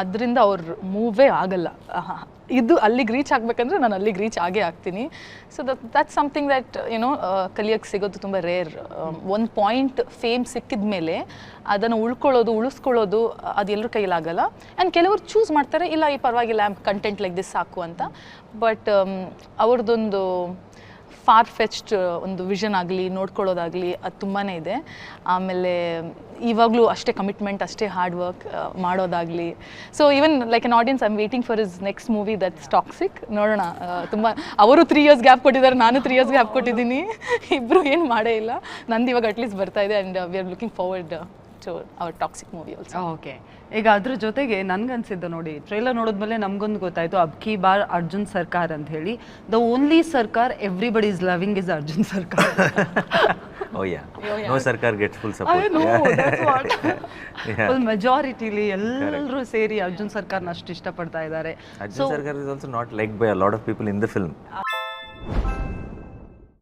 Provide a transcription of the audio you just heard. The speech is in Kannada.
ಅದರಿಂದ ಅವ್ರ ಮೂವೇ ಆಗಲ್ಲ. ಇದು ಅಲ್ಲಿಗೆ ರೀಚ್ ಆಗಬೇಕಂದ್ರೆ ನಾನು ಅಲ್ಲಿಗೆ ರೀಚ್ ಆಗೇ ಆಗ್ತೀನಿ. ಸೊ ದಟ್ಸ್ ಸಮಥಿಂಗ್ ದಟ್ ಏನೋ ಕಲಿಯೋಕ್ಕೆ ಸಿಗೋದು ತುಂಬ ರೇರ್. ಒಂದು ಪಾಯಿಂಟ್ ಫೇಮ್ ಸಿಕ್ಕಿದ ಮೇಲೆ ಅದನ್ನು ಉಳಿಸ್ಕೊಳ್ಳೋದು ಅದು ಎಲ್ಲರ ಕೈಲಾಗಲ್ಲ. ಆ್ಯಂಡ್ ಕೆಲವರು ಚೂಸ್ ಮಾಡ್ತಾರೆ, ಇಲ್ಲ ಈ ಪರವಾಗಿಲ್ಲ ಕಂಟೆಂಟ್ ಲೈಕ್ ದಿಸ್ ಸಾಕು ಅಂತ. ಬಟ್ ಅವ್ರದ್ದೊಂದು ಫಾರ್ ಫೆಚ್ಡ್ ಒಂದು ವಿಷನ್ ಆಗಲಿ ನೋಡ್ಕೊಳ್ಳೋದಾಗಲಿ ಅದು ತುಂಬಾ ಇದೆ. ಆಮೇಲೆ ಇವಾಗಲೂ ಅಷ್ಟೇ ಕಮಿಟ್ಮೆಂಟ್, ಅಷ್ಟೇ ಹಾರ್ಡ್ ವರ್ಕ್ ಮಾಡೋದಾಗಲಿ. So even like an audience I am waiting for his next movie that's toxic. ನೋಡೋಣ. ತುಂಬ ಅವರು 3 years ಗ್ಯಾಪ್ ಕೊಟ್ಟಿದ್ದಾರೆ, ನಾನು 3 years ಗ್ಯಾಪ್ ಕೊಟ್ಟಿದ್ದೀನಿ. ಇಬ್ಬರು ಏನು ಮಾಡೇ ಇಲ್ಲ. ನಂದು ಇವಾಗ ಅಟ್ಲೀಸ್ಟ್ ಬರ್ತಾ ಇದೆ and we are looking forward to our Toxic movie also. Okay, ಈಗ ಅದ್ರ ಜೊತೆಗೆ ನನ್ಗನ್ಸಿದ್ದು ನೋಡಿ, ಟ್ರೈಲರ್ ನೋಡಿದ್ಮೇಲೆ ನಮ್ಗೊಂದು ಗೊತ್ತಾಯ್ತು ಅಬ್ಕಿ ಬಾರ್ ಅರ್ಜುನ್ ಸರ್ಕಾರ್ ಅಂತ ಹೇಳಿ. ದ ಓನ್ಲಿ ಸರ್ಕಾರ್ everybody is loving is Arjun ಸರ್ಕಾರ್. Oh yeah. No Sarkar gets full support. I know, that's what. Full majorityಲಿ ಎಲ್ಲರೂ ಸೇರಿ ಅರ್ಜುನ್ ಸರ್ಕಾರ್ನ ಅಷ್ಟು ಇಷ್ಟಪಡ್ತಾ ಇದ್ದಾರೆ. Arjun Sarkar is also not liked by a lot of people in the film.